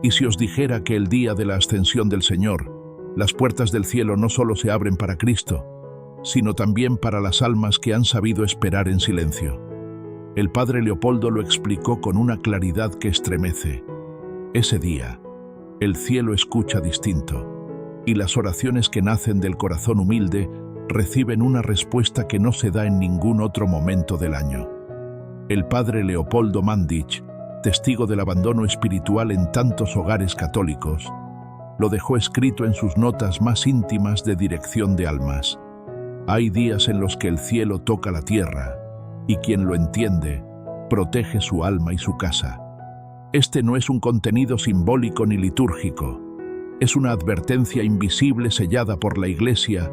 Y si os dijera que el día de la ascensión del Señor, las puertas del cielo no solo se abren para Cristo, sino también para las almas que han sabido esperar en silencio. El padre Leopoldo lo explicó con una claridad que estremece. Ese día, el cielo escucha distinto, y las oraciones que nacen del corazón humilde reciben una respuesta que no se da en ningún otro momento del año. El padre Leopoldo Mandić, testigo del abandono espiritual en tantos hogares católicos, lo dejó escrito en sus notas más íntimas de dirección de almas. Hay días en los que el cielo toca la tierra, y quien lo entiende, protege su alma y su casa. Este no es un contenido simbólico ni litúrgico, es una advertencia invisible sellada por la Iglesia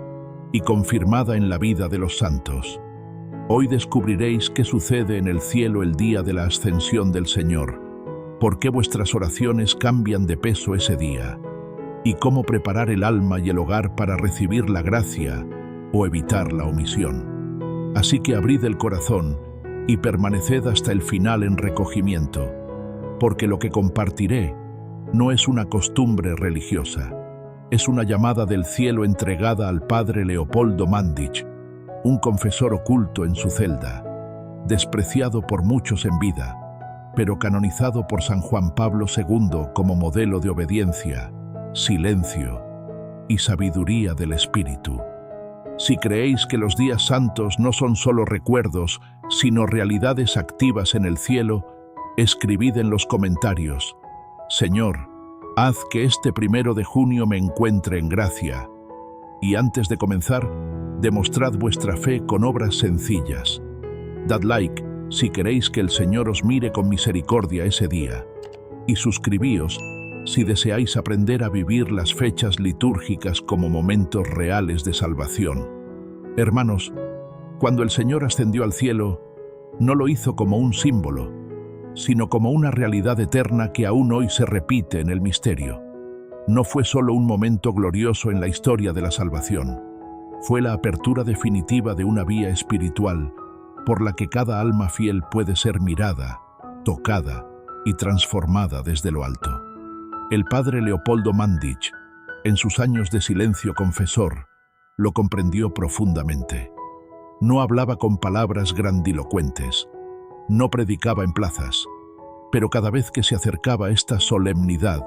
y confirmada en la vida de los santos. Hoy descubriréis qué sucede en el cielo el día de la ascensión del Señor, por qué vuestras oraciones cambian de peso ese día, y cómo preparar el alma y el hogar para recibir la gracia o evitar la omisión. Así que abrid el corazón y permaneced hasta el final en recogimiento, porque lo que compartiré no es una costumbre religiosa, es una llamada del cielo entregada al padre Leopoldo Mandić, un confesor oculto en su celda, despreciado por muchos en vida, pero canonizado por San Juan Pablo II como modelo de obediencia, silencio y sabiduría del Espíritu. Si creéis que los días santos no son solo recuerdos, sino realidades activas en el cielo, escribid en los comentarios: Señor, haz que este 1 de junio me encuentre en gracia. Y antes de comenzar, demostrad vuestra fe con obras sencillas. Dad like si queréis que el Señor os mire con misericordia ese día. Y suscribíos si deseáis aprender a vivir las fechas litúrgicas como momentos reales de salvación. Hermanos, cuando el Señor ascendió al cielo, no lo hizo como un símbolo, sino como una realidad eterna que aún hoy se repite en el misterio. No fue solo un momento glorioso en la historia de la salvación, fue la apertura definitiva de una vía espiritual por la que cada alma fiel puede ser mirada, tocada y transformada desde lo alto. El padre Leopoldo Mandić, en sus años de silencio confesor, lo comprendió profundamente. No hablaba con palabras grandilocuentes, no predicaba en plazas, pero cada vez que se acercaba a esta solemnidad,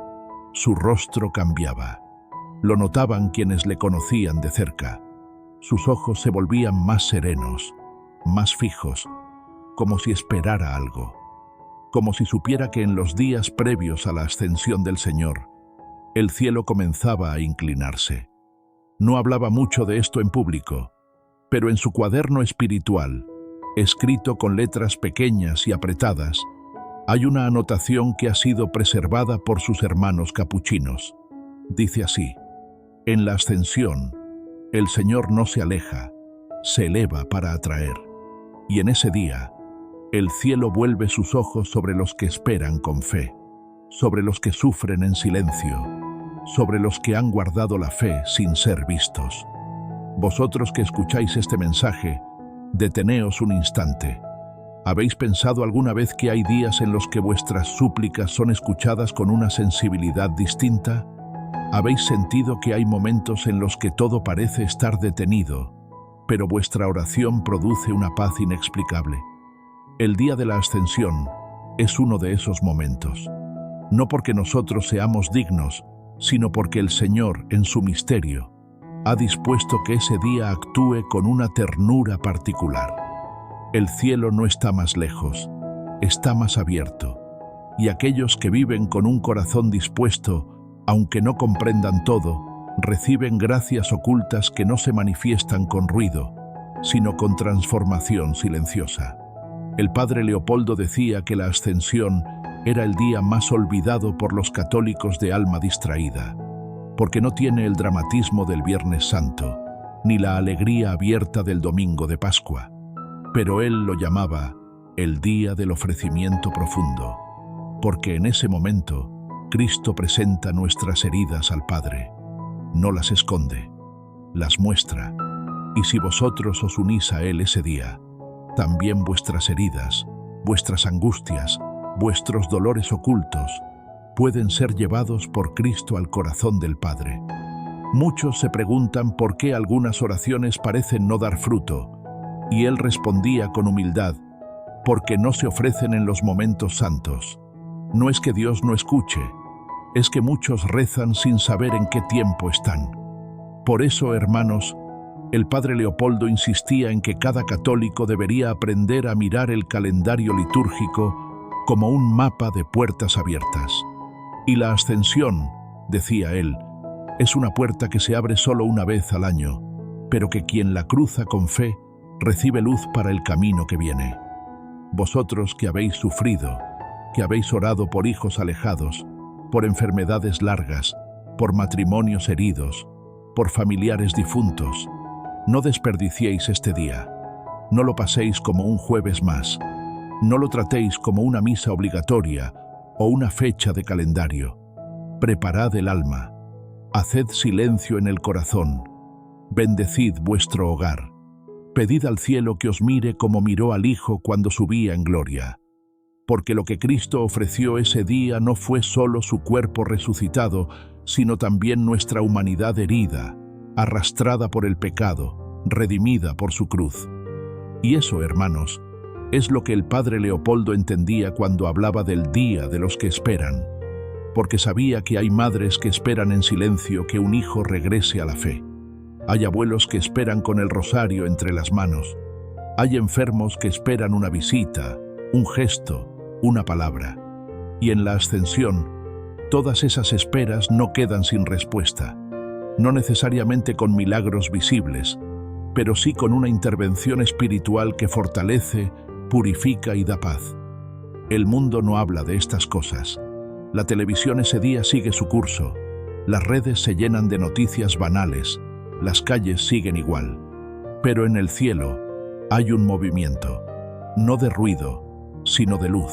su rostro cambiaba. Lo notaban quienes le conocían de cerca. Sus ojos se volvían más serenos, más fijos, como si esperara algo, como si supiera que en los días previos a la ascensión del Señor, el cielo comenzaba a inclinarse. No hablaba mucho de esto en público, pero en su cuaderno espiritual, escrito con letras pequeñas y apretadas, hay una anotación que ha sido preservada por sus hermanos capuchinos. Dice así: en la ascensión, el Señor no se aleja, se eleva para atraer. Y en ese día, el cielo vuelve sus ojos sobre los que esperan con fe, sobre los que sufren en silencio, sobre los que han guardado la fe sin ser vistos. Vosotros que escucháis este mensaje, deteneos un instante. ¿Habéis pensado alguna vez que hay días en los que vuestras súplicas son escuchadas con una sensibilidad distinta? ¿Habéis sentido que hay momentos en los que todo parece estar detenido, pero vuestra oración produce una paz inexplicable? El día de la ascensión es uno de esos momentos. No porque nosotros seamos dignos, sino porque el Señor, en su misterio, ha dispuesto que ese día actúe con una ternura particular. El cielo no está más lejos, está más abierto, y aquellos que viven con un corazón dispuesto, aunque no comprendan todo, reciben gracias ocultas que no se manifiestan con ruido, sino con transformación silenciosa. El padre Leopoldo decía que la ascensión era el día más olvidado por los católicos de alma distraída, porque no tiene el dramatismo del Viernes Santo, ni la alegría abierta del Domingo de Pascua. Pero él lo llamaba el día del ofrecimiento profundo, porque en ese momento Cristo presenta nuestras heridas al Padre. No las esconde, las muestra, y si vosotros os unís a Él ese día, también vuestras heridas, vuestras angustias, vuestros dolores ocultos, pueden ser llevados por Cristo al corazón del Padre. Muchos se preguntan por qué algunas oraciones parecen no dar fruto, y Él respondía con humildad: porque no se ofrecen en los momentos santos. No es que Dios no escuche, es que muchos rezan sin saber en qué tiempo están. Por eso, hermanos, el padre Leopoldo insistía en que cada católico debería aprender a mirar el calendario litúrgico como un mapa de puertas abiertas. Y la ascensión, decía él, es una puerta que se abre solo una vez al año, pero que quien la cruza con fe recibe luz para el camino que viene. Vosotros que habéis sufrido, que habéis orado por hijos alejados, por enfermedades largas, por matrimonios heridos, por familiares difuntos, no desperdiciéis este día. No lo paséis como un jueves más. No lo tratéis como una misa obligatoria o una fecha de calendario. Preparad el alma. Haced silencio en el corazón. Bendecid vuestro hogar. Pedid al cielo que os mire como miró al Hijo cuando subía en gloria. Porque lo que Cristo ofreció ese día no fue solo su cuerpo resucitado, sino también nuestra humanidad herida, arrastrada por el pecado, redimida por su cruz. Y eso, hermanos, es lo que el padre Leopoldo entendía cuando hablaba del día de los que esperan, porque sabía que hay madres que esperan en silencio que un hijo regrese a la fe. Hay abuelos que esperan con el rosario entre las manos. Hay enfermos que esperan una visita, un gesto, una palabra. Y en la ascensión, todas esas esperas no quedan sin respuesta, no necesariamente con milagros visibles, pero sí con una intervención espiritual que fortalece, purifica y da paz. El mundo no habla de estas cosas. La televisión ese día sigue su curso. Las redes se llenan de noticias banales. Las calles siguen igual. Pero en el cielo hay un movimiento, no de ruido, sino de luz.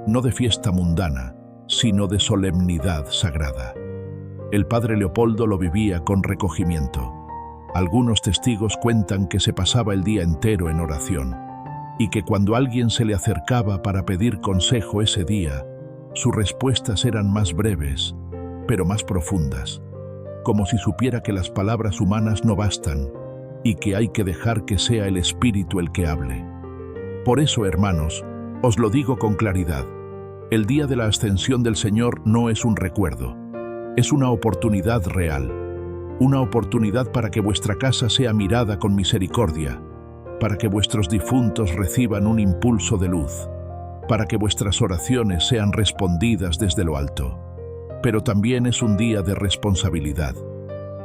No de fiesta mundana, sino de solemnidad sagrada. El padre Leopoldo lo vivía con recogimiento. Algunos testigos cuentan que se pasaba el día entero en oración, y que cuando alguien se le acercaba para pedir consejo ese día, sus respuestas eran más breves, pero más profundas, como si supiera que las palabras humanas no bastan, y que hay que dejar que sea el Espíritu el que hable. Por eso, hermanos, os lo digo con claridad, el día de la ascensión del Señor no es un recuerdo, es una oportunidad real, una oportunidad para que vuestra casa sea mirada con misericordia, para que vuestros difuntos reciban un impulso de luz, para que vuestras oraciones sean respondidas desde lo alto. Pero también es un día de responsabilidad,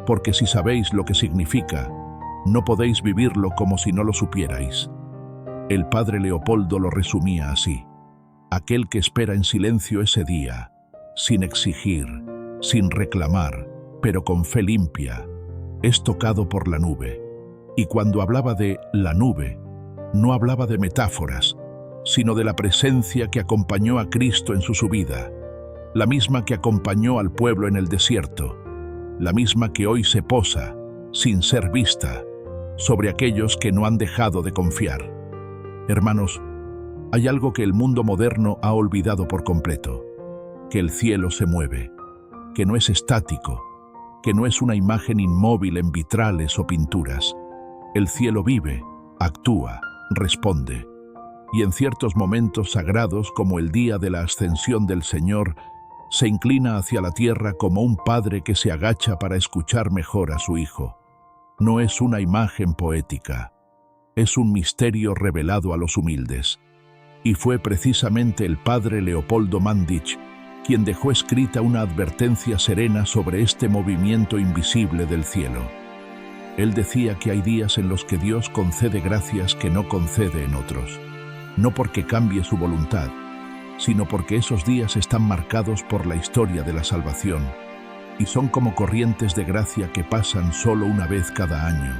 porque si sabéis lo que significa, no podéis vivirlo como si no lo supierais. El padre Leopoldo lo resumía así: aquel que espera en silencio ese día, sin exigir, sin reclamar, pero con fe limpia, es tocado por la nube. Y cuando hablaba de la nube, no hablaba de metáforas, sino de la presencia que acompañó a Cristo en su subida, la misma que acompañó al pueblo en el desierto, la misma que hoy se posa, sin ser vista, sobre aquellos que no han dejado de confiar. Hermanos, hay algo que el mundo moderno ha olvidado por completo: que el cielo se mueve, que no es estático, que no es una imagen inmóvil en vitrales o pinturas. El cielo vive, actúa, responde. Y en ciertos momentos sagrados, como el día de la ascensión del Señor, se inclina hacia la tierra como un padre que se agacha para escuchar mejor a su hijo. No es una imagen poética, es un misterio revelado a los humildes. Y fue precisamente el padre Leopoldo Mandić quien dejó escrita una advertencia serena sobre este movimiento invisible del cielo. Él decía que hay días en los que Dios concede gracias que no concede en otros, no porque cambie su voluntad, sino porque esos días están marcados por la historia de la salvación, y son como corrientes de gracia que pasan solo una vez cada año,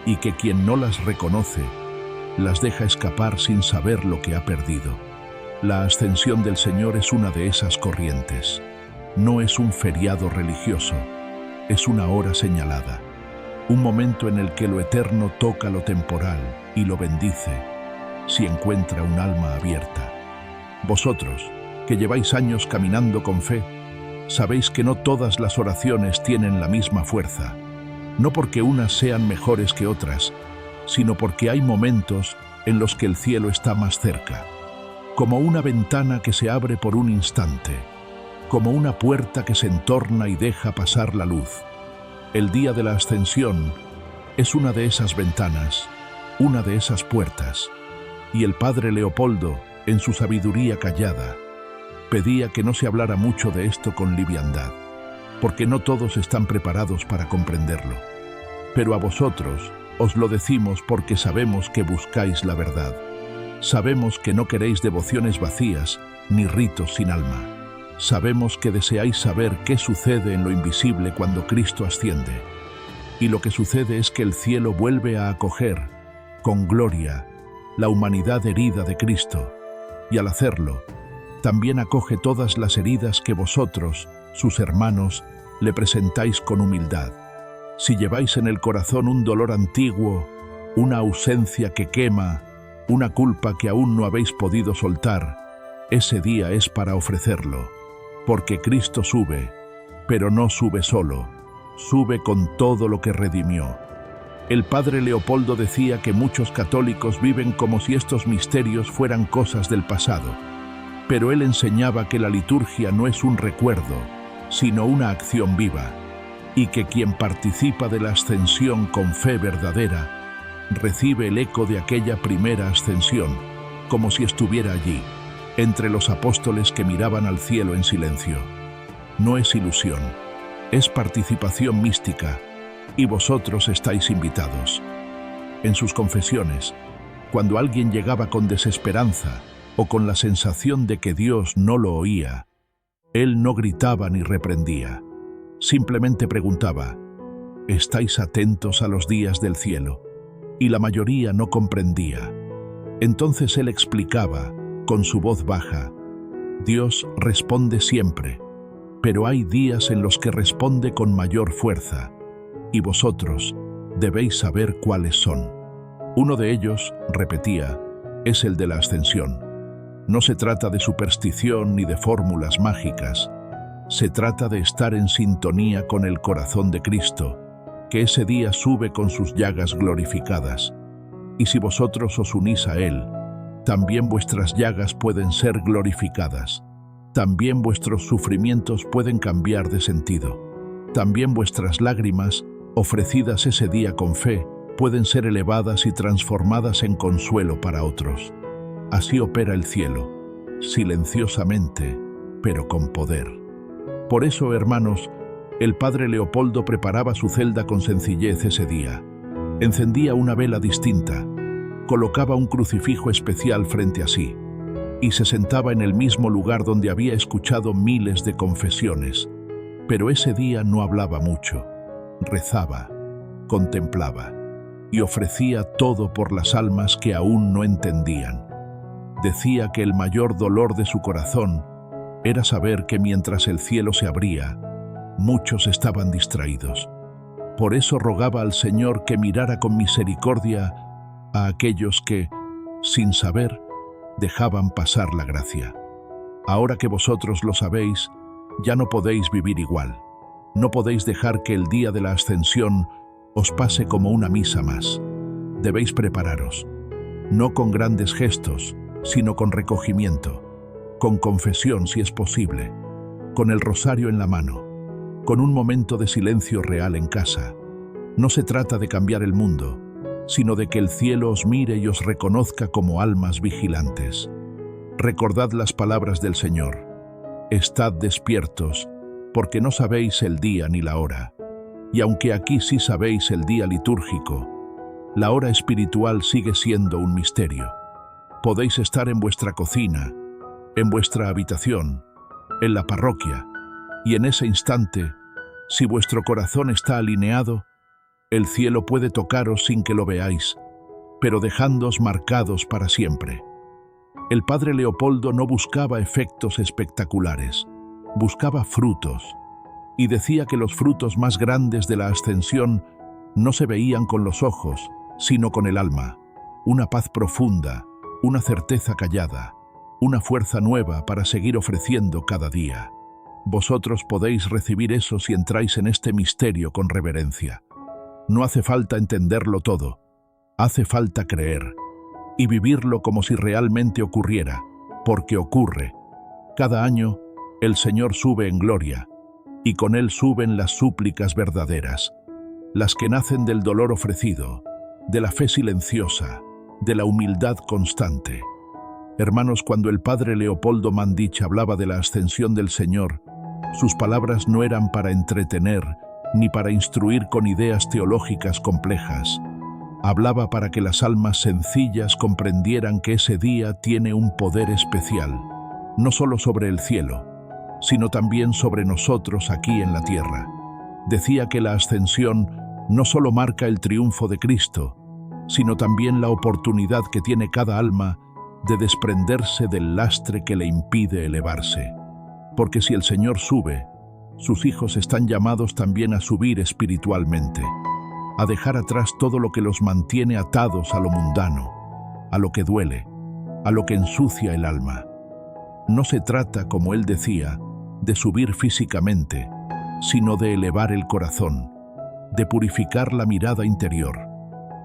y que quien no las reconoce, las deja escapar sin saber lo que ha perdido. La ascensión del Señor es una de esas corrientes. No es un feriado religioso, es una hora señalada, un momento en el que lo eterno toca lo temporal y lo bendice, si encuentra un alma abierta. Vosotros, que lleváis años caminando con fe, sabéis que no todas las oraciones tienen la misma fuerza, no porque unas sean mejores que otras, sino porque hay momentos en los que el cielo está más cerca, como una ventana que se abre por un instante, como una puerta que se entorna y deja pasar la luz. El día de la Ascensión es una de esas ventanas, una de esas puertas, y el padre Leopoldo, en su sabiduría callada, pedía que no se hablara mucho de esto con liviandad, porque no todos están preparados para comprenderlo. Pero a vosotros os lo decimos porque sabemos que buscáis la verdad. Sabemos que no queréis devociones vacías ni ritos sin alma. Sabemos que deseáis saber qué sucede en lo invisible cuando Cristo asciende. Y lo que sucede es que el cielo vuelve a acoger, con gloria, la humanidad herida de Cristo, y al hacerlo, también acoge todas las heridas que vosotros, sus hermanos, le presentáis con humildad. Si lleváis en el corazón un dolor antiguo, una ausencia que quema, una culpa que aún no habéis podido soltar, ese día es para ofrecerlo, porque Cristo sube, pero no sube solo, sube con todo lo que redimió. El padre Leopoldo decía que muchos católicos viven como si estos misterios fueran cosas del pasado, pero él enseñaba que la liturgia no es un recuerdo, sino una acción viva, y que quien participa de la ascensión con fe verdadera recibe el eco de aquella primera ascensión, como si estuviera allí, entre los apóstoles que miraban al cielo en silencio. No es ilusión, es participación mística, y vosotros estáis invitados. En sus confesiones, cuando alguien llegaba con desesperanza o con la sensación de que Dios no lo oía, él no gritaba ni reprendía. Simplemente preguntaba: ¿estáis atentos a los días del cielo? Y la mayoría no comprendía. Entonces él explicaba, con su voz baja: Dios responde siempre, pero hay días en los que responde con mayor fuerza, y vosotros debéis saber cuáles son. Uno de ellos, repetía, es el de la ascensión. No se trata de superstición ni de fórmulas mágicas. Se trata de estar en sintonía con el corazón de Cristo, que ese día sube con sus llagas glorificadas. Y si vosotros os unís a Él, también vuestras llagas pueden ser glorificadas. También vuestros sufrimientos pueden cambiar de sentido. También vuestras lágrimas, ofrecidas ese día con fe, pueden ser elevadas y transformadas en consuelo para otros. Así opera el cielo, silenciosamente, pero con poder. Por eso, hermanos, el padre Leopoldo preparaba su celda con sencillez ese día. Encendía una vela distinta, colocaba un crucifijo especial frente a sí, y se sentaba en el mismo lugar donde había escuchado miles de confesiones. Pero ese día no hablaba mucho, rezaba, contemplaba, y ofrecía todo por las almas que aún no entendían. Decía que el mayor dolor de su corazón era saber que mientras el cielo se abría, muchos estaban distraídos. Por eso rogaba al Señor que mirara con misericordia a aquellos que, sin saber, dejaban pasar la gracia. Ahora que vosotros lo sabéis, ya no podéis vivir igual. No podéis dejar que el día de la ascensión os pase como una misa más. Debéis prepararos, no con grandes gestos, sino con recogimiento, con confesión si es posible, con el rosario en la mano, con un momento de silencio real en casa. No se trata de cambiar el mundo, sino de que el cielo os mire y os reconozca como almas vigilantes. Recordad las palabras del Señor: estad despiertos, porque no sabéis el día ni la hora. Y aunque aquí sí sabéis el día litúrgico, la hora espiritual sigue siendo un misterio. Podéis estar en vuestra cocina, en vuestra habitación, en la parroquia, y en ese instante, si vuestro corazón está alineado, el cielo puede tocaros sin que lo veáis, pero dejándoos marcados para siempre. El padre Leopoldo no buscaba efectos espectaculares, buscaba frutos, y decía que los frutos más grandes de la ascensión no se veían con los ojos, sino con el alma: una paz profunda, una certeza callada, una fuerza nueva para seguir ofreciendo cada día. Vosotros podéis recibir eso si entráis en este misterio con reverencia. No hace falta entenderlo todo, hace falta creer y vivirlo como si realmente ocurriera, porque ocurre. Cada año, el Señor sube en gloria, y con Él suben las súplicas verdaderas, las que nacen del dolor ofrecido, de la fe silenciosa, de la humildad constante. Hermanos, cuando el padre Leopoldo Mandich hablaba de la ascensión del Señor, sus palabras no eran para entretener ni para instruir con ideas teológicas complejas. Hablaba para que las almas sencillas comprendieran que ese día tiene un poder especial, no solo sobre el cielo, sino también sobre nosotros aquí en la tierra. Decía que la ascensión no solo marca el triunfo de Cristo, sino también la oportunidad que tiene cada alma de desprenderse del lastre que le impide elevarse. Porque si el Señor sube, sus hijos están llamados también a subir espiritualmente, a dejar atrás todo lo que los mantiene atados a lo mundano, a lo que duele, a lo que ensucia el alma. No se trata, como él decía, de subir físicamente, sino de elevar el corazón, de purificar la mirada interior,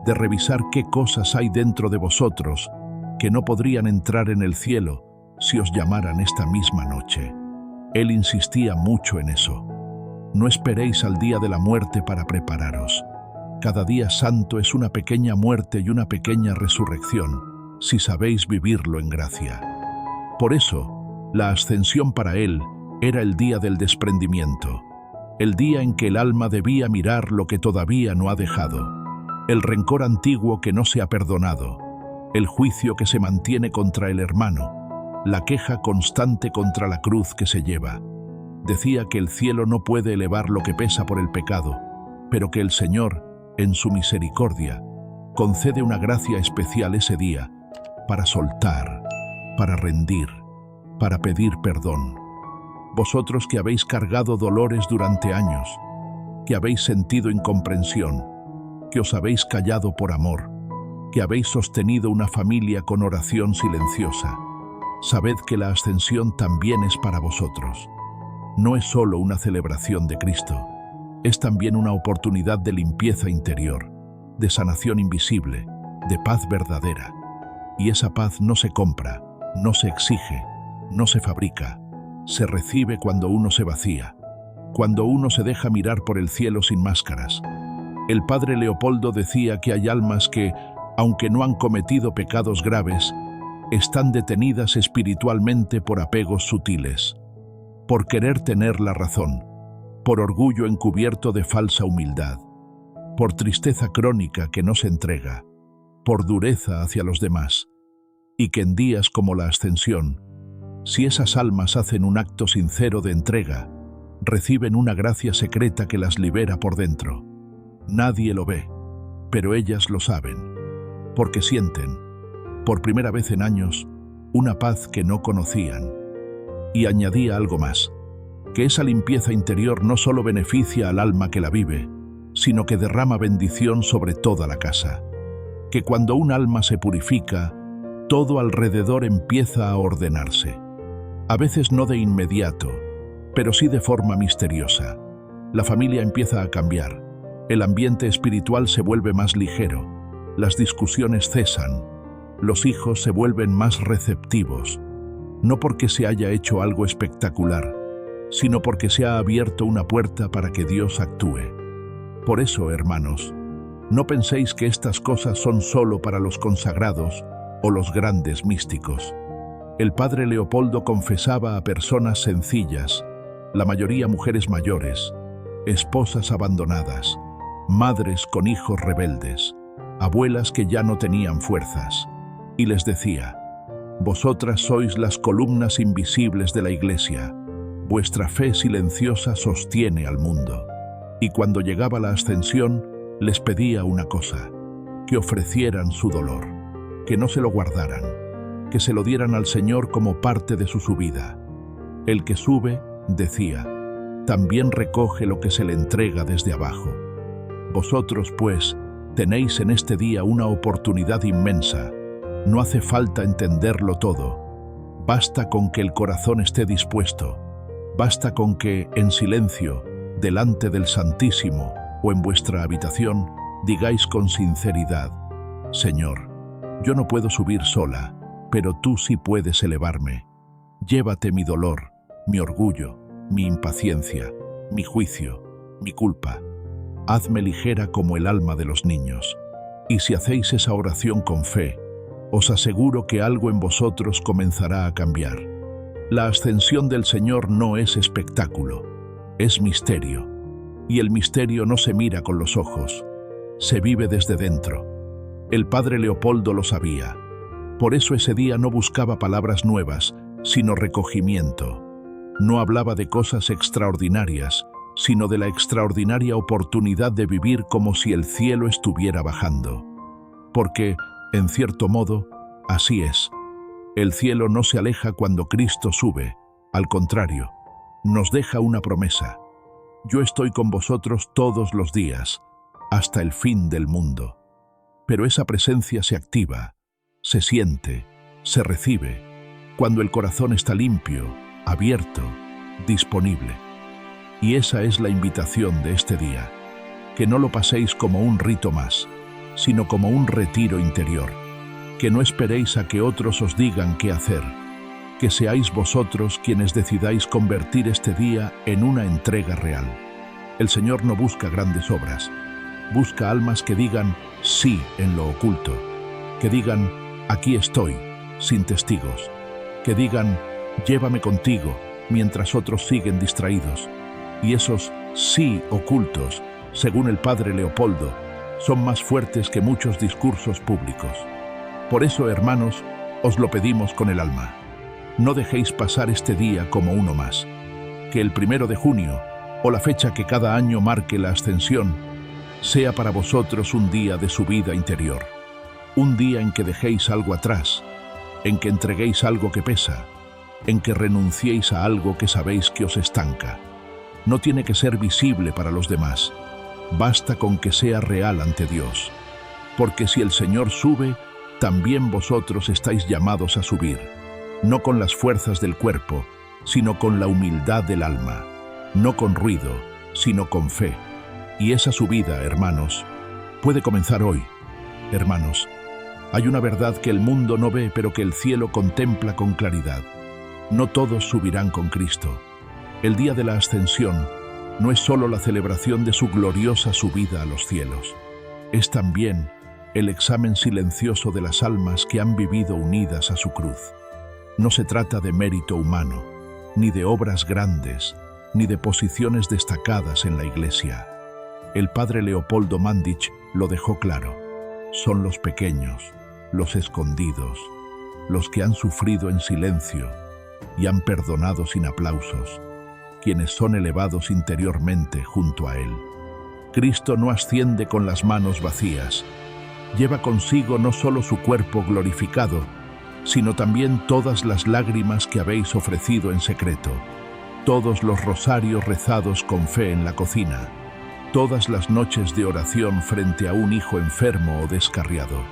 de revisar qué cosas hay dentro de vosotros que no podrían entrar en el cielo si os llamaran esta misma noche. Él insistía mucho en eso. No esperéis al día de la muerte para prepararos. Cada día santo es una pequeña muerte y una pequeña resurrección, si sabéis vivirlo en gracia. Por eso, la ascensión para él era el día del desprendimiento, el día en que el alma debía mirar lo que todavía no ha dejado, el rencor antiguo que no se ha perdonado, el juicio que se mantiene contra el hermano, la queja constante contra la cruz que se lleva. Decía que el cielo no puede elevar lo que pesa por el pecado, pero que el Señor, en su misericordia, concede una gracia especial ese día para soltar, para rendir, para pedir perdón. Vosotros que habéis cargado dolores durante años, que habéis sentido incomprensión, que os habéis callado por amor, que habéis sostenido una familia con oración silenciosa, sabed que la ascensión también es para vosotros. No es solo una celebración de Cristo, es también una oportunidad de limpieza interior, de sanación invisible, de paz verdadera. Y esa paz no se compra, no se exige, no se fabrica, se recibe cuando uno se vacía, cuando uno se deja mirar por el cielo sin máscaras. El padre Leopoldo decía que hay almas que, aunque no han cometido pecados graves, están detenidas espiritualmente por apegos sutiles, por querer tener la razón, por orgullo encubierto de falsa humildad, por tristeza crónica que no se entrega, por dureza hacia los demás, y que en días como la ascensión, si esas almas hacen un acto sincero de entrega, reciben una gracia secreta que las libera por dentro. Nadie lo ve, pero ellas lo saben, porque sienten, por primera vez en años, una paz que no conocían. Y añadía algo más, que esa limpieza interior no solo beneficia al alma que la vive, sino que derrama bendición sobre toda la casa. Que cuando un alma se purifica, todo alrededor empieza a ordenarse. A veces no de inmediato, pero sí de forma misteriosa. La familia empieza a cambiar, el ambiente espiritual se vuelve más ligero, las discusiones cesan, los hijos se vuelven más receptivos, no porque se haya hecho algo espectacular, sino porque se ha abierto una puerta para que Dios actúe. Por eso, hermanos, no penséis que estas cosas son solo para los consagrados o los grandes místicos. El padre Leopoldo confesaba a personas sencillas, la mayoría mujeres mayores, esposas abandonadas, madres con hijos rebeldes, abuelas que ya no tenían fuerzas, y les decía: vosotras sois las columnas invisibles de la Iglesia, vuestra fe silenciosa sostiene al mundo. Y cuando llegaba la ascensión, les pedía una cosa: que ofrecieran su dolor, que no se lo guardaran, que se lo dieran al Señor como parte de su subida. El que sube, decía, también recoge lo que se le entrega desde abajo. Vosotros, pues, tenéis en este día una oportunidad inmensa. No hace falta entenderlo todo. Basta con que el corazón esté dispuesto. Basta con que, en silencio, delante del Santísimo o en vuestra habitación, digáis con sinceridad: Señor, yo no puedo subir sola, pero tú sí puedes elevarme. Llévate mi dolor, mi orgullo, mi impaciencia, mi juicio, mi culpa. Hazme ligera como el alma de los niños. Y si hacéis esa oración con fe, os aseguro que algo en vosotros comenzará a cambiar. La ascensión del Señor no es espectáculo, es misterio. Y el misterio no se mira con los ojos, se vive desde dentro. El padre Leopoldo lo sabía. Por eso ese día no buscaba palabras nuevas, sino recogimiento. No hablaba de cosas extraordinarias, sino de la extraordinaria oportunidad de vivir como si el cielo estuviera bajando. Porque, en cierto modo, así es. El cielo no se aleja cuando Cristo sube, al contrario, nos deja una promesa. Yo estoy con vosotros todos los días, hasta el fin del mundo. Pero esa presencia se activa, se siente, se recibe, cuando el corazón está limpio, abierto, disponible. Y esa es la invitación de este día, que no lo paséis como un rito más, sino como un retiro interior, que no esperéis a que otros os digan qué hacer, que seáis vosotros quienes decidáis convertir este día en una entrega real. El Señor no busca grandes obras, busca almas que digan sí en lo oculto, que digan aquí estoy, sin testigos, que digan llévame contigo mientras otros siguen distraídos. Y esos sí ocultos, según el padre Leopoldo, son más fuertes que muchos discursos públicos. Por eso, hermanos, os lo pedimos con el alma. No dejéis pasar este día como uno más. Que el 1 de junio, o la fecha que cada año marque la ascensión, sea para vosotros un día de subida interior. Un día en que dejéis algo atrás, en que entreguéis algo que pesa, en que renunciéis a algo que sabéis que os estanca. No tiene que ser visible para los demás. Basta con que sea real ante Dios. Porque si el Señor sube, también vosotros estáis llamados a subir, no con las fuerzas del cuerpo, sino con la humildad del alma, no con ruido, sino con fe. Y esa subida, hermanos, puede comenzar hoy. Hermanos, hay una verdad que el mundo no ve, pero que el cielo contempla con claridad. No todos subirán con Cristo. El día de la ascensión no es solo la celebración de su gloriosa subida a los cielos, es también el examen silencioso de las almas que han vivido unidas a su cruz. No se trata de mérito humano, ni de obras grandes, ni de posiciones destacadas en la Iglesia. El padre Leopoldo Mandić lo dejó claro. Son los pequeños, los escondidos, los que han sufrido en silencio y han perdonado sin aplausos, quienes son elevados interiormente junto a Él. Cristo no asciende con las manos vacías. Lleva consigo no solo su cuerpo glorificado, sino también todas las lágrimas que habéis ofrecido en secreto, todos los rosarios rezados con fe en la cocina, todas las noches de oración frente a un hijo enfermo o descarriado.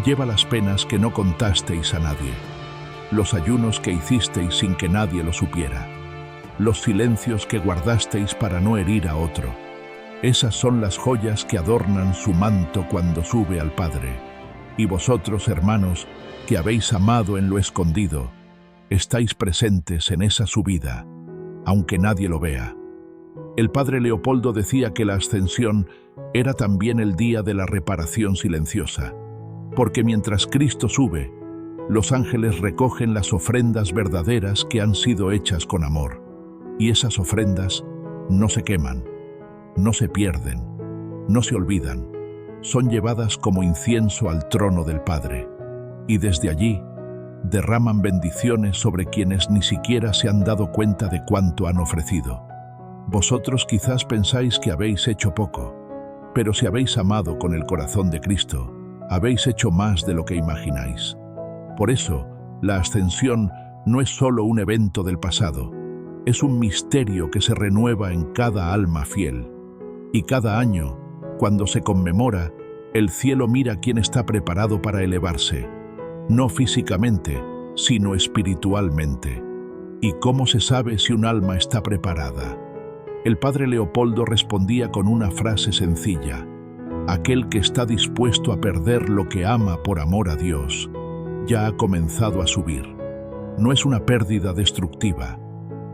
Lleva las penas que no contasteis a nadie, los ayunos que hicisteis sin que nadie lo supiera, los silencios que guardasteis para no herir a otro. Esas son las joyas que adornan su manto cuando sube al Padre. Y vosotros, hermanos, que habéis amado en lo escondido, estáis presentes en esa subida, aunque nadie lo vea. El padre Leopoldo decía que la ascensión era también el día de la reparación silenciosa, porque mientras Cristo sube, los ángeles recogen las ofrendas verdaderas que han sido hechas con amor. Y esas ofrendas no se queman, no se pierden, no se olvidan. Son llevadas como incienso al trono del Padre. Y desde allí derraman bendiciones sobre quienes ni siquiera se han dado cuenta de cuánto han ofrecido. Vosotros quizás pensáis que habéis hecho poco, pero si habéis amado con el corazón de Cristo, habéis hecho más de lo que imagináis. Por eso, la ascensión no es solo un evento del pasado, es un misterio que se renueva en cada alma fiel. Y cada año, cuando se conmemora, el cielo mira quién está preparado para elevarse, no físicamente, sino espiritualmente. ¿Y cómo se sabe si un alma está preparada? El padre Leopoldo respondía con una frase sencilla: aquel que está dispuesto a perder lo que ama por amor a Dios, ya ha comenzado a subir. No es una pérdida destructiva,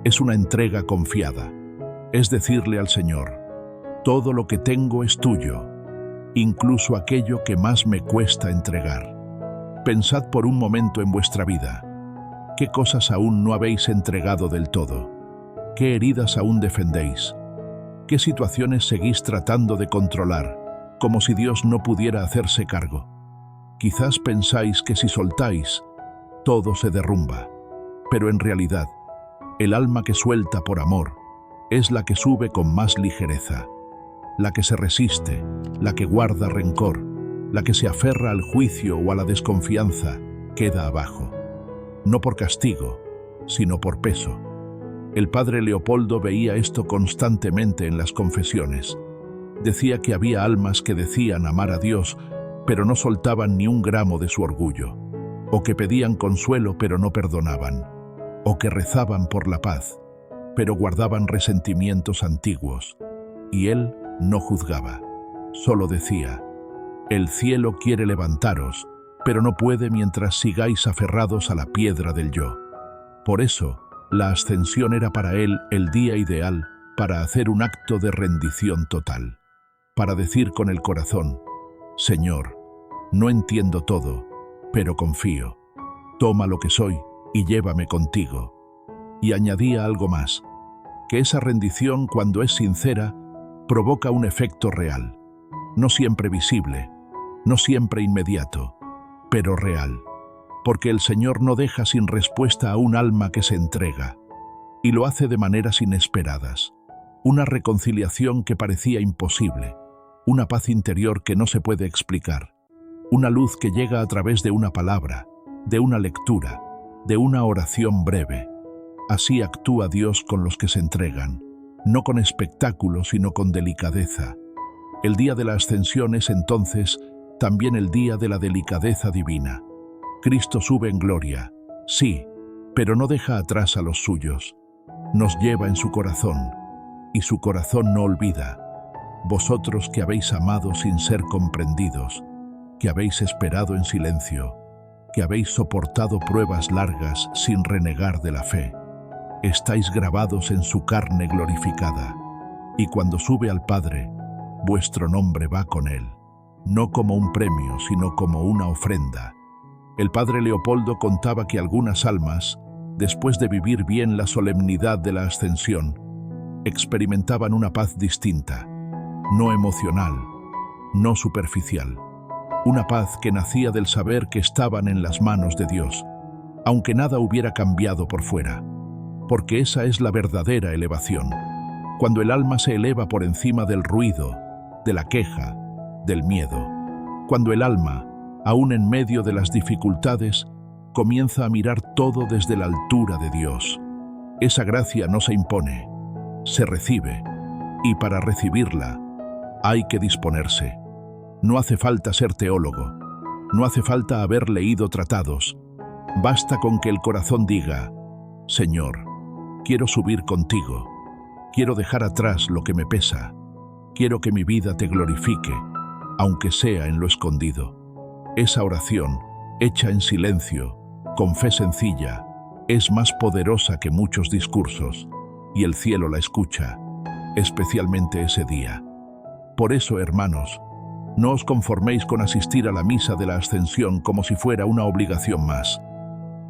es una entrega confiada. Es decirle al Señor: todo lo que tengo es tuyo, incluso aquello que más me cuesta entregar. Pensad por un momento en vuestra vida. ¿Qué cosas aún no habéis entregado del todo? ¿Qué heridas aún defendéis? ¿Qué situaciones seguís tratando de controlar, como si Dios no pudiera hacerse cargo? Quizás pensáis que si soltáis, todo se derrumba, pero en realidad, el alma que suelta por amor es la que sube con más ligereza. La que se resiste, la que guarda rencor, la que se aferra al juicio o a la desconfianza, queda abajo. No por castigo, sino por peso. El padre Leopoldo veía esto constantemente en las confesiones. Decía que había almas que decían amar a Dios, pero no soltaban ni un gramo de su orgullo, o que pedían consuelo pero no perdonaban, o que rezaban por la paz, pero guardaban resentimientos antiguos. Y él no juzgaba, solo decía: el cielo quiere levantaros, pero no puede mientras sigáis aferrados a la piedra del yo. Por eso, la ascensión era para él el día ideal para hacer un acto de rendición total, para decir con el corazón: Señor, no entiendo todo, pero confío. Toma lo que soy y llévame contigo. Y añadía algo más: que esa rendición, cuando es sincera, provoca un efecto real, no siempre visible, no siempre inmediato, pero real, porque el Señor no deja sin respuesta a un alma que se entrega, y lo hace de maneras inesperadas. Una reconciliación que parecía imposible, una paz interior que no se puede explicar, una luz que llega a través de una palabra, de una lectura, de una oración breve. Así actúa Dios con los que se entregan, no con espectáculo, sino con delicadeza. El día de la ascensión es entonces también el día de la delicadeza divina. Cristo sube en gloria, sí, pero no deja atrás a los suyos. Nos lleva en su corazón, y su corazón no olvida. Vosotros que habéis amado sin ser comprendidos, que habéis esperado en silencio, que habéis soportado pruebas largas sin renegar de la fe, estáis grabados en su carne glorificada, y cuando sube al Padre, vuestro nombre va con él, no como un premio, sino como una ofrenda. El padre Leopoldo contaba que algunas almas, después de vivir bien la solemnidad de la ascensión, experimentaban una paz distinta, no emocional, no superficial, una paz que nacía del saber que estaban en las manos de Dios, aunque nada hubiera cambiado por fuera. Porque esa es la verdadera elevación, cuando el alma se eleva por encima del ruido, de la queja, del miedo, cuando el alma, aún en medio de las dificultades, comienza a mirar todo desde la altura de Dios. Esa gracia no se impone, se recibe, y para recibirla hay que disponerse. No hace falta ser teólogo, no hace falta haber leído tratados, basta con que el corazón diga: Señor, quiero subir contigo, quiero dejar atrás lo que me pesa, quiero que mi vida te glorifique, aunque sea en lo escondido. Esa oración, hecha en silencio, con fe sencilla, es más poderosa que muchos discursos, y el cielo la escucha, especialmente ese día. Por eso, hermanos, no os conforméis con asistir a la misa de la Ascensión como si fuera una obligación más.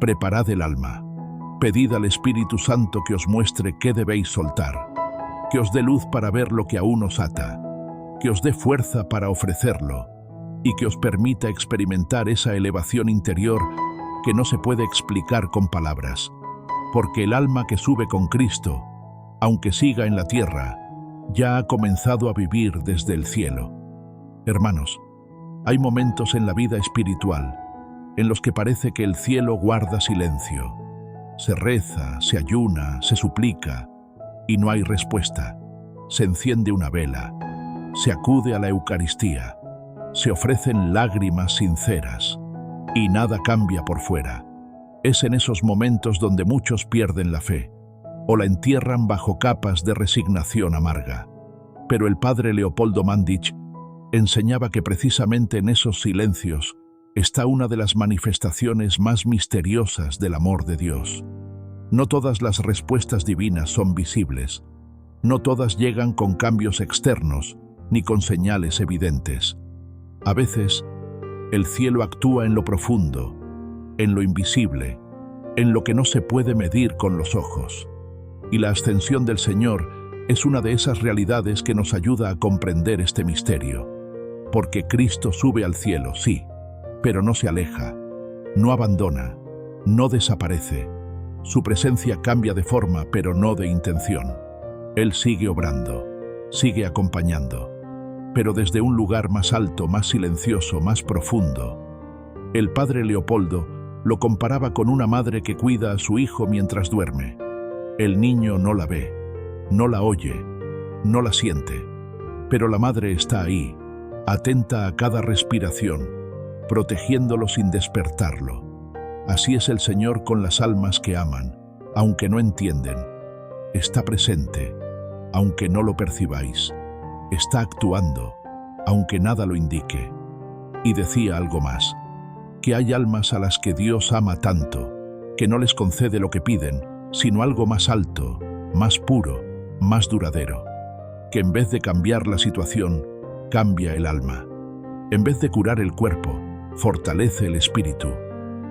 Preparad el alma. Pedid al Espíritu Santo que os muestre qué debéis soltar, que os dé luz para ver lo que aún os ata, que os dé fuerza para ofrecerlo y que os permita experimentar esa elevación interior que no se puede explicar con palabras, porque el alma que sube con Cristo, aunque siga en la tierra, ya ha comenzado a vivir desde el cielo. Hermanos, hay momentos en la vida espiritual en los que parece que el cielo guarda silencio. Se reza, se ayuna, se suplica, y no hay respuesta. Se enciende una vela, se acude a la Eucaristía, se ofrecen lágrimas sinceras, y nada cambia por fuera. Es en esos momentos donde muchos pierden la fe, o la entierran bajo capas de resignación amarga. Pero el padre Leopoldo Mandić enseñaba que precisamente en esos silencios está una de las manifestaciones más misteriosas del amor de Dios. No todas las respuestas divinas son visibles, no todas llegan con cambios externos ni con señales evidentes. A veces, el cielo actúa en lo profundo, en lo invisible, en lo que no se puede medir con los ojos. Y la ascensión del Señor es una de esas realidades que nos ayuda a comprender este misterio. Porque Cristo sube al cielo, sí, pero no se aleja, no abandona, no desaparece. Su presencia cambia de forma, pero no de intención. Él sigue obrando, sigue acompañando, pero desde un lugar más alto, más silencioso, más profundo. El padre Leopoldo lo comparaba con una madre que cuida a su hijo mientras duerme. El niño no la ve, no la oye, no la siente, pero la madre está ahí, atenta a cada respiración, protegiéndolo sin despertarlo. Así es el Señor con las almas que aman, aunque no entienden. Está presente, aunque no lo percibáis. Está actuando, aunque nada lo indique. Y decía algo más, que hay almas a las que Dios ama tanto, que no les concede lo que piden, sino algo más alto, más puro, más duradero, que en vez de cambiar la situación, cambia el alma. En vez de curar el cuerpo, fortalece el espíritu.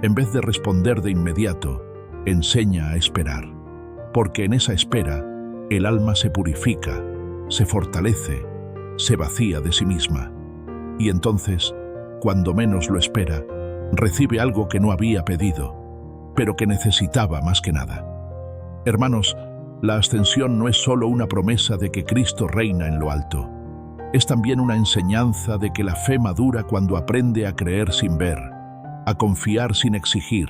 En vez de responder de inmediato, enseña a esperar. Porque en esa espera, el alma se purifica, se fortalece, se vacía de sí misma. Y entonces, cuando menos lo espera, recibe algo que no había pedido, pero que necesitaba más que nada. Hermanos, la ascensión no es solo una promesa de que Cristo reina en lo alto. Es también una enseñanza de que la fe madura cuando aprende a creer sin ver, a confiar sin exigir,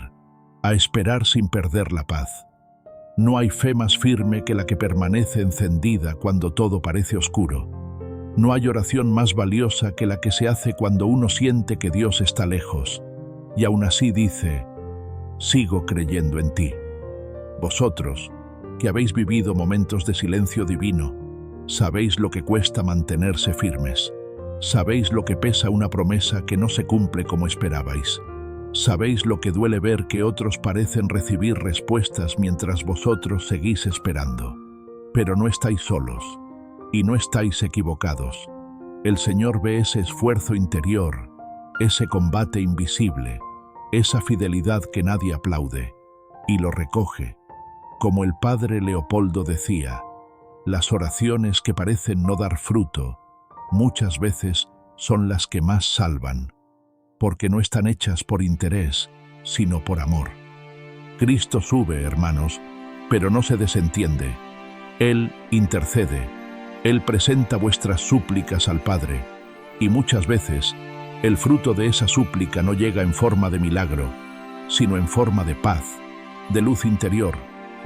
a esperar sin perder la paz. No hay fe más firme que la que permanece encendida cuando todo parece oscuro. No hay oración más valiosa que la que se hace cuando uno siente que Dios está lejos, y aún así dice, sigo creyendo en ti. Vosotros, que habéis vivido momentos de silencio divino, sabéis lo que cuesta mantenerse firmes. Sabéis lo que pesa una promesa que no se cumple como esperabais. Sabéis lo que duele ver que otros parecen recibir respuestas mientras vosotros seguís esperando. Pero no estáis solos, y no estáis equivocados. El Señor ve ese esfuerzo interior, ese combate invisible, esa fidelidad que nadie aplaude, y lo recoge. Como el padre Leopoldo decía, las oraciones que parecen no dar fruto, muchas veces son las que más salvan, porque no están hechas por interés, sino por amor. Cristo sube, hermanos, pero no se desentiende. Él intercede, Él presenta vuestras súplicas al Padre, y muchas veces el fruto de esa súplica no llega en forma de milagro, sino en forma de paz, de luz interior,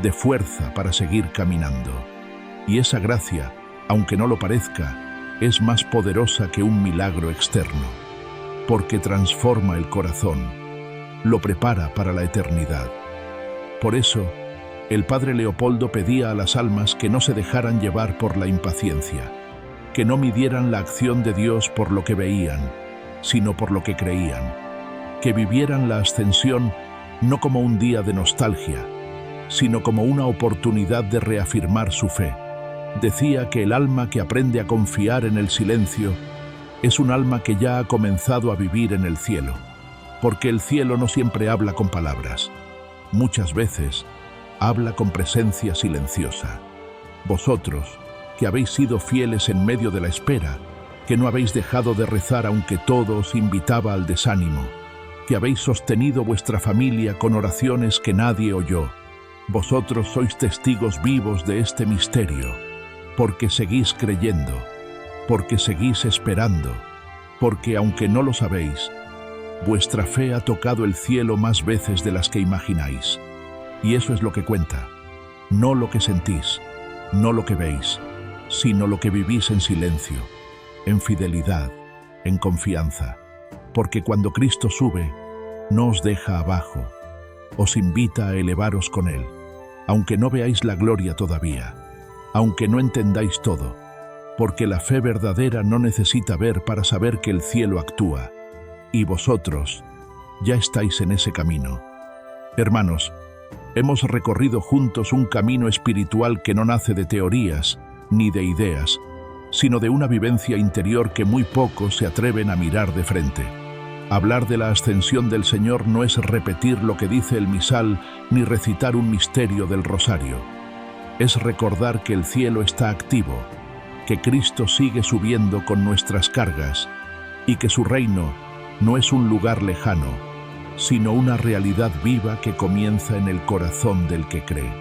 de fuerza para seguir caminando. Y esa gracia, aunque no lo parezca, es más poderosa que un milagro externo, porque transforma el corazón, lo prepara para la eternidad. Por eso, el padre Leopoldo pedía a las almas que no se dejaran llevar por la impaciencia, que no midieran la acción de Dios por lo que veían, sino por lo que creían, que vivieran la ascensión no como un día de nostalgia, sino como una oportunidad de reafirmar su fe. Decía que el alma que aprende a confiar en el silencio es un alma que ya ha comenzado a vivir en el cielo, porque el cielo no siempre habla con palabras. Muchas veces habla con presencia silenciosa. Vosotros, que habéis sido fieles en medio de la espera, que no habéis dejado de rezar aunque todo os invitaba al desánimo, que habéis sostenido vuestra familia con oraciones que nadie oyó, vosotros sois testigos vivos de este misterio, porque seguís creyendo, porque seguís esperando, porque aunque no lo sabéis, vuestra fe ha tocado el cielo más veces de las que imagináis. Y eso es lo que cuenta, no lo que sentís, no lo que veis, sino lo que vivís en silencio, en fidelidad, en confianza, porque cuando Cristo sube, no os deja abajo, os invita a elevaros con Él, aunque no veáis la gloria todavía, aunque no entendáis todo, porque la fe verdadera no necesita ver para saber que el cielo actúa, y vosotros ya estáis en ese camino. Hermanos, hemos recorrido juntos un camino espiritual que no nace de teorías ni de ideas, sino de una vivencia interior que muy pocos se atreven a mirar de frente. Hablar de la ascensión del Señor no es repetir lo que dice el misal ni recitar un misterio del rosario. Es recordar que el cielo está activo, que Cristo sigue subiendo con nuestras cargas y que su reino no es un lugar lejano, sino una realidad viva que comienza en el corazón del que cree.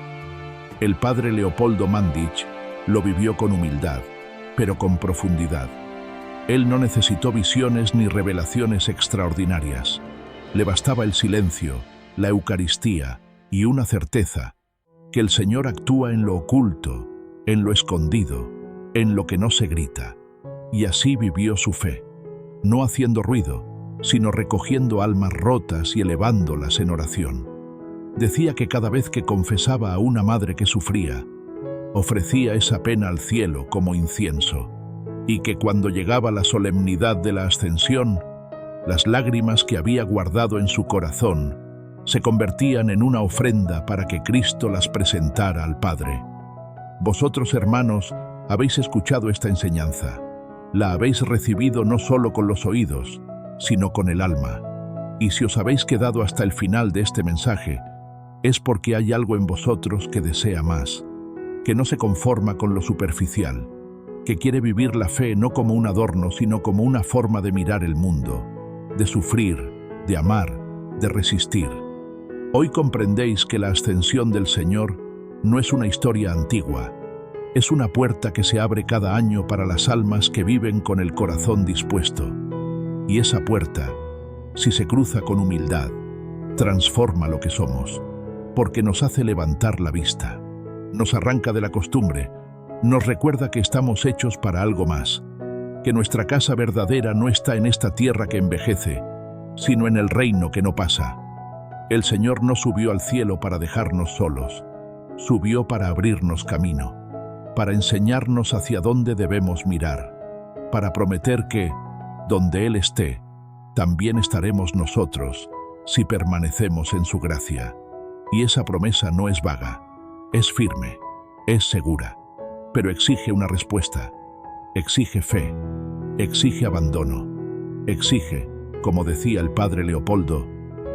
El padre Leopoldo Mandić lo vivió con humildad, pero con profundidad. Él no necesitó visiones ni revelaciones extraordinarias. Le bastaba el silencio, la Eucaristía y una certeza, que el Señor actúa en lo oculto, en lo escondido, en lo que no se grita. Y así vivió su fe, no haciendo ruido, sino recogiendo almas rotas y elevándolas en oración. Decía que cada vez que confesaba a una madre que sufría, ofrecía esa pena al cielo como incienso, y que cuando llegaba la solemnidad de la ascensión, las lágrimas que había guardado en su corazón se convertían en una ofrenda para que Cristo las presentara al Padre. Vosotros, hermanos, habéis escuchado esta enseñanza. La habéis recibido no solo con los oídos, sino con el alma. Y si os habéis quedado hasta el final de este mensaje, es porque hay algo en vosotros que desea más, que no se conforma con lo superficial, que quiere vivir la fe no como un adorno, sino como una forma de mirar el mundo, de sufrir, de amar, de resistir. Hoy comprendéis que la ascensión del Señor no es una historia antigua, es una puerta que se abre cada año para las almas que viven con el corazón dispuesto. Y esa puerta, si se cruza con humildad, transforma lo que somos, porque nos hace levantar la vista, nos arranca de la costumbre, nos recuerda que estamos hechos para algo más, que nuestra casa verdadera no está en esta tierra que envejece, sino en el reino que no pasa. El Señor no subió al cielo para dejarnos solos, subió para abrirnos camino, para enseñarnos hacia dónde debemos mirar, para prometer que, donde Él esté, también estaremos nosotros, si permanecemos en su gracia. Y esa promesa no es vaga, es firme, es segura, pero exige una respuesta, exige fe, exige abandono, exige, como decía el padre Leopoldo,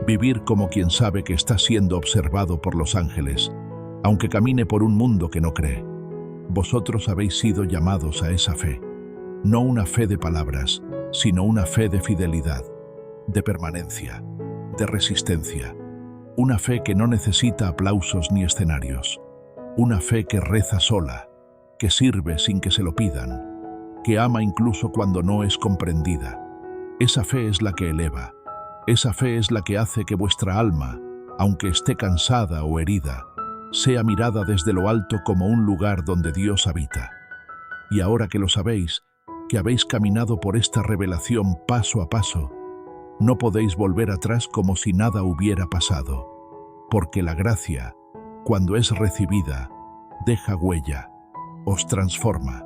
vivir como quien sabe que está siendo observado por los ángeles, aunque camine por un mundo que no cree. Vosotros habéis sido llamados a esa fe, no una fe de palabras, sino una fe de fidelidad, de permanencia, de resistencia, una fe que no necesita aplausos ni escenarios, una fe que reza sola, que sirve sin que se lo pidan, que ama incluso cuando no es comprendida. Esa fe es la que eleva, esa fe es la que hace que vuestra alma, aunque esté cansada o herida, sea mirada desde lo alto como un lugar donde Dios habita. Y ahora que lo sabéis, que habéis caminado por esta revelación paso a paso, no podéis volver atrás como si nada hubiera pasado, porque la gracia, cuando es recibida, deja huella, os transforma,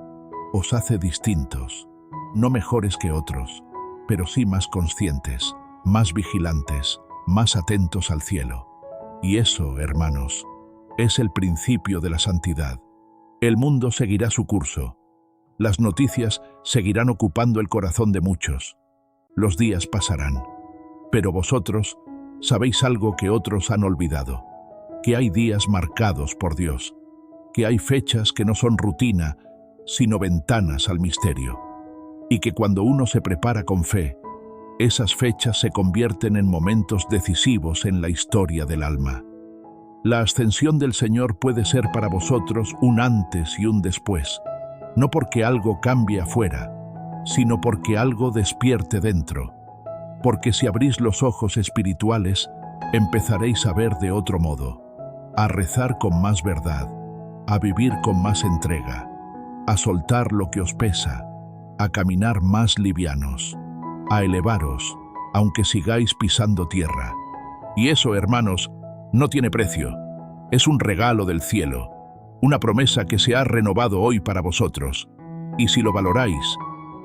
os hace distintos, no mejores que otros, pero sí más conscientes, más vigilantes, más atentos al cielo. Y eso, hermanos, es el principio de la santidad. El mundo seguirá su curso. Las noticias seguirán ocupando el corazón de muchos. Los días pasarán. Pero vosotros sabéis algo que otros han olvidado, que hay días marcados por Dios, que hay fechas que no son rutina, sino ventanas al misterio, y que cuando uno se prepara con fe, esas fechas se convierten en momentos decisivos en la historia del alma. La ascensión del Señor puede ser para vosotros un antes y un después, no porque algo cambie afuera, sino porque algo despierte dentro, porque si abrís los ojos espirituales, empezaréis a ver de otro modo, a rezar con más verdad, a vivir con más entrega, a soltar lo que os pesa, a caminar más livianos, a elevaros, aunque sigáis pisando tierra. Y eso, hermanos, No tiene precio. Es un regalo del cielo, una promesa que se ha renovado hoy para vosotros. Y si lo valoráis,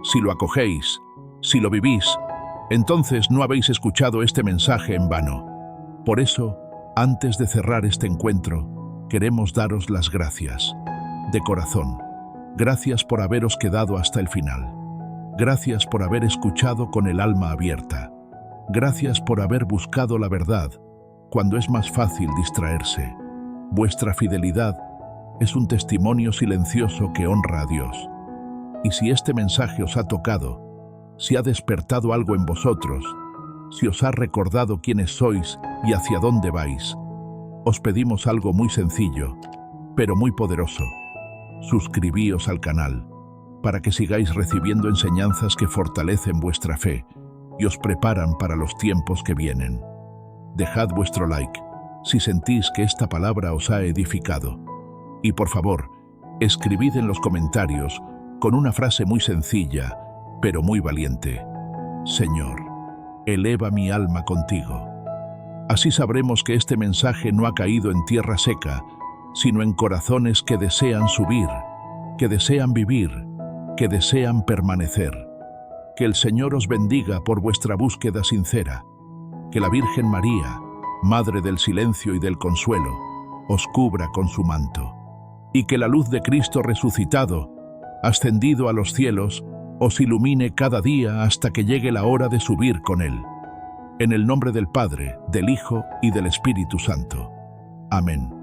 si lo acogéis, si lo vivís, entonces no habéis escuchado este mensaje en vano. Por eso, antes de cerrar este encuentro, queremos daros las gracias. De corazón, gracias por haberos quedado hasta el final. Gracias por haber escuchado con el alma abierta. Gracias por haber buscado la verdad cuando es más fácil distraerse. Vuestra fidelidad es un testimonio silencioso que honra a Dios. Y si este mensaje os ha tocado, si ha despertado algo en vosotros, si os ha recordado quiénes sois y hacia dónde vais, os pedimos algo muy sencillo, pero muy poderoso. Suscribíos al canal, para que sigáis recibiendo enseñanzas que fortalecen vuestra fe y os preparan para los tiempos que vienen. Dejad vuestro like si sentís que esta palabra os ha edificado. Y por favor, escribid en los comentarios con una frase muy sencilla, pero muy valiente: Señor, eleva mi alma contigo. Así sabremos que este mensaje no ha caído en tierra seca, sino en corazones que desean subir, que desean vivir, que desean permanecer. Que el Señor os bendiga por vuestra búsqueda sincera. Que la Virgen María, Madre del silencio y del consuelo, os cubra con su manto. Y que la luz de Cristo resucitado, ascendido a los cielos, os ilumine cada día hasta que llegue la hora de subir con Él. En el nombre del Padre, del Hijo y del Espíritu Santo. Amén.